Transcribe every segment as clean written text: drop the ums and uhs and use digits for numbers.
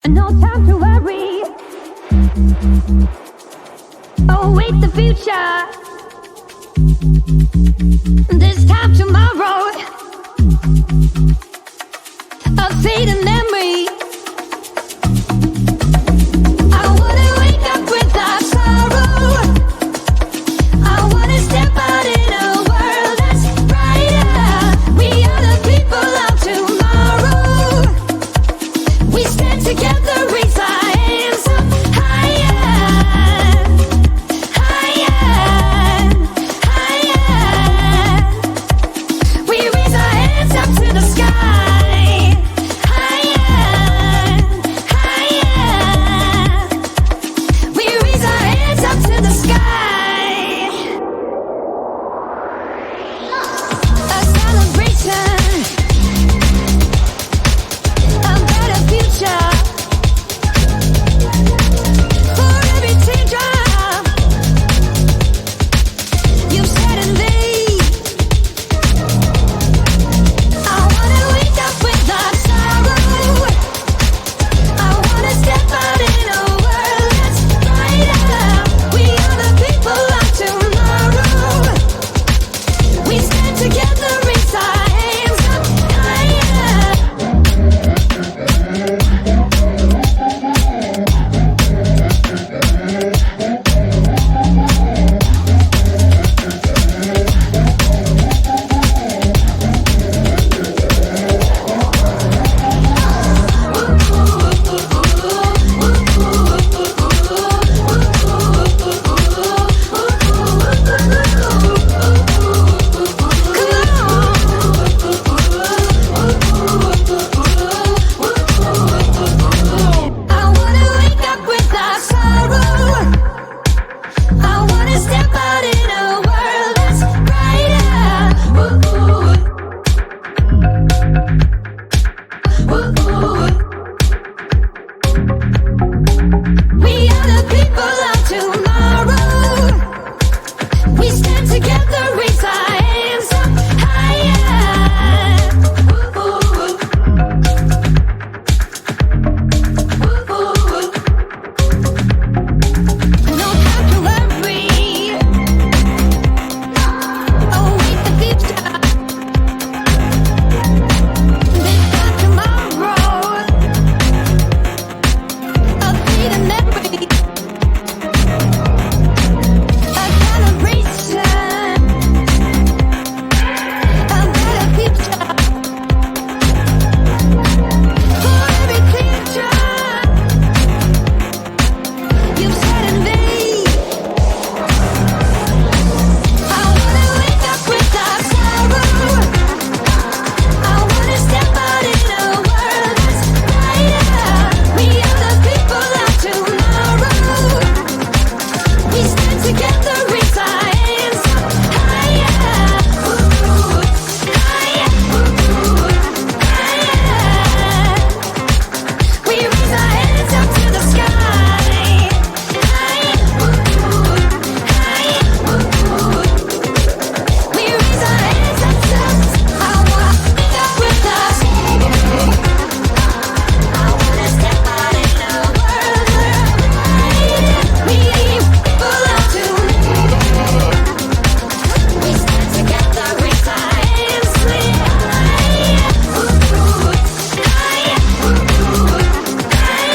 No time to worry. Await the future. This time tomorrow. A fading memory. I wanna wake up without sorrow. I wanna step out in a world that's brighter. We are the people of tomorrow. We stand together, raise our hands up higher, higher, higher. We raise our hands up to the sky, higher, higher. We raise our hands up to the sky. A celebration, a better future. For every teardrop you've shed and laid, I wanna wake up without sorrow. I wanna step out in a world that's brighter. We are the people of tomorrow. We stand together, raise our hands up higher. I wanna wake up without sorrow. I wanna step out in a world that's brighter. We are the people of tomorrow. We stand together, raise our hands up higher. No time to worry. Await the future. This time tomorrow. A fleeting memory. A celebration. A better future. For every teardrop you've shed and laid, I wanna wake up without sorrow. I wanna step out in a world that's brighter. We are the people of tomorrow. We stand together, raise our hands up higher, higher, higher. We raise our hands up to the sky, higher, higher. We raise our hands up to I wanna wake up without sorrow. I wanna step out in a world that's brighter. We people of tomorrow. We stand together, raise our hands higher, higher, higher.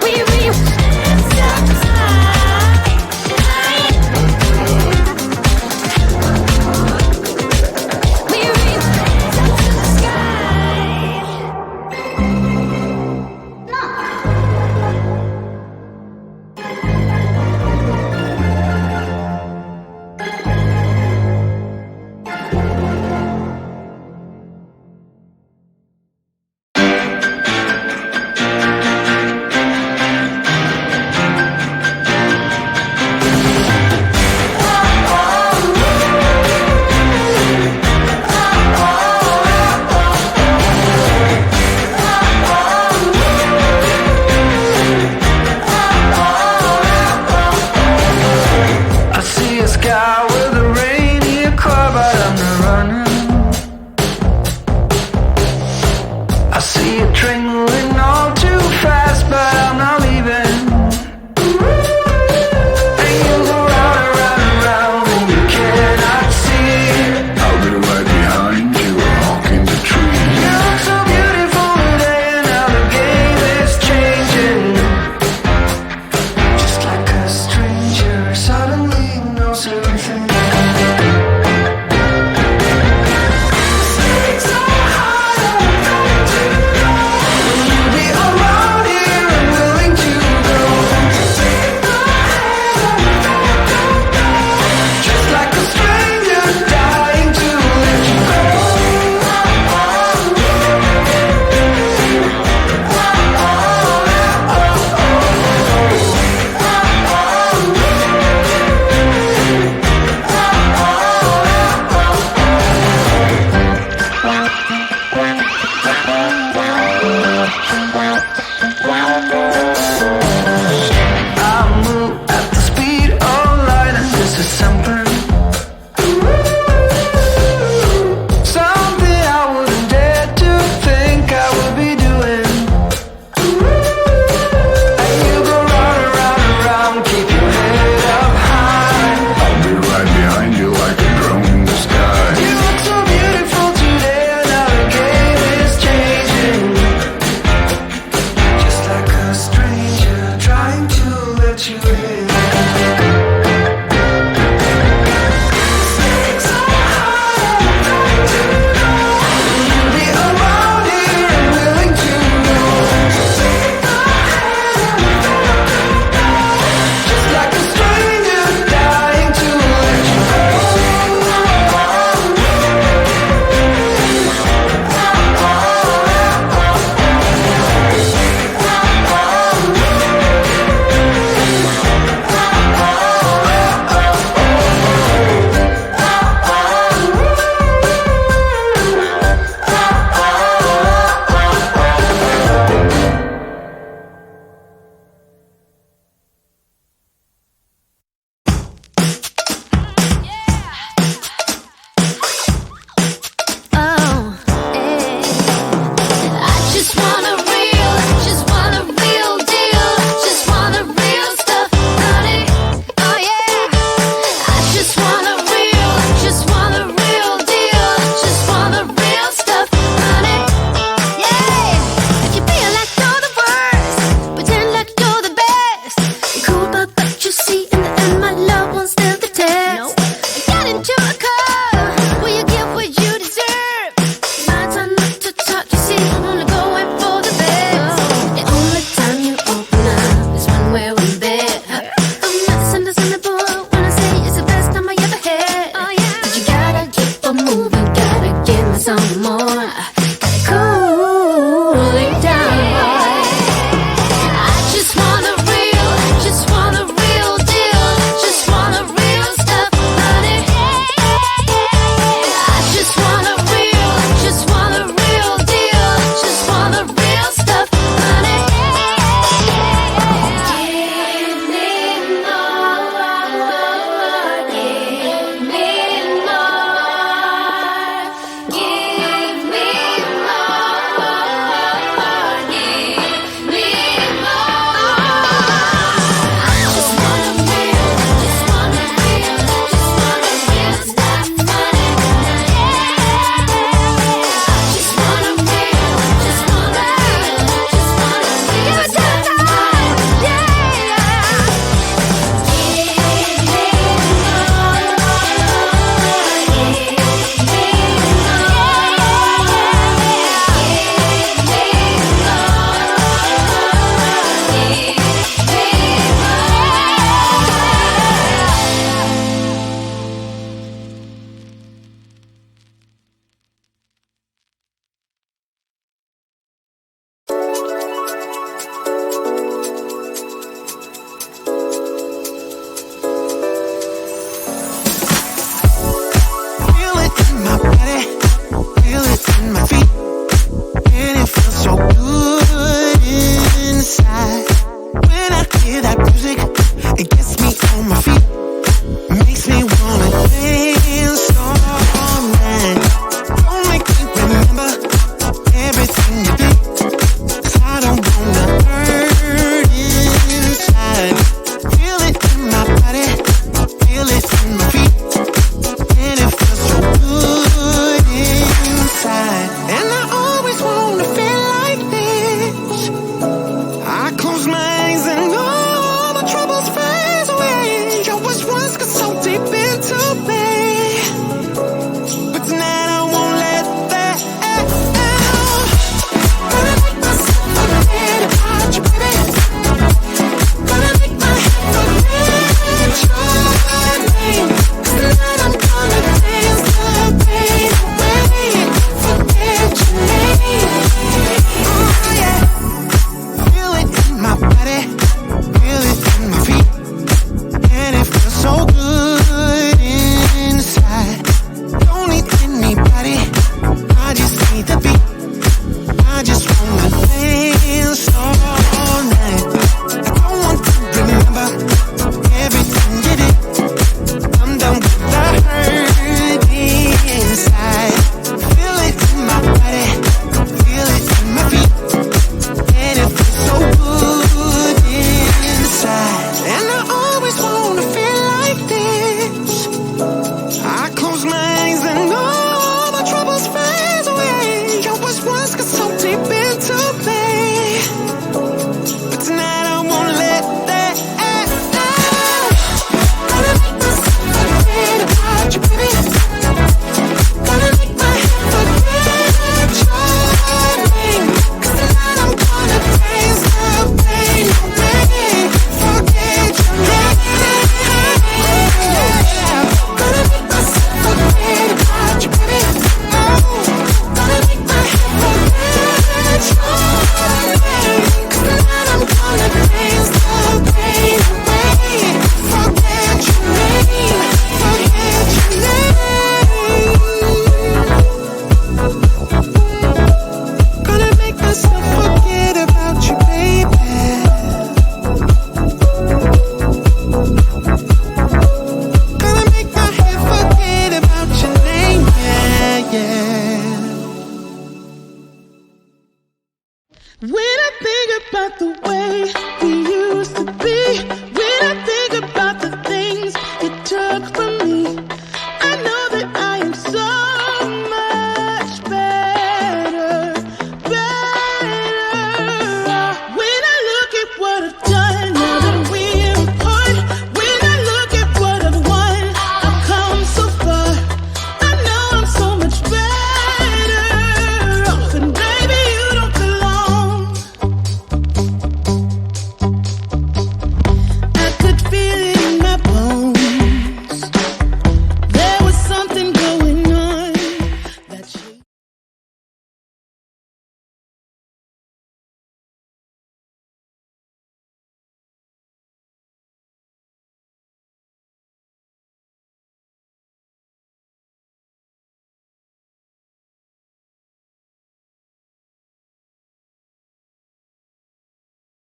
We raise our hands up high, higher. We raise our hands up to the sky. I see a sky with a rainy car, but I'm not running. I see a train in the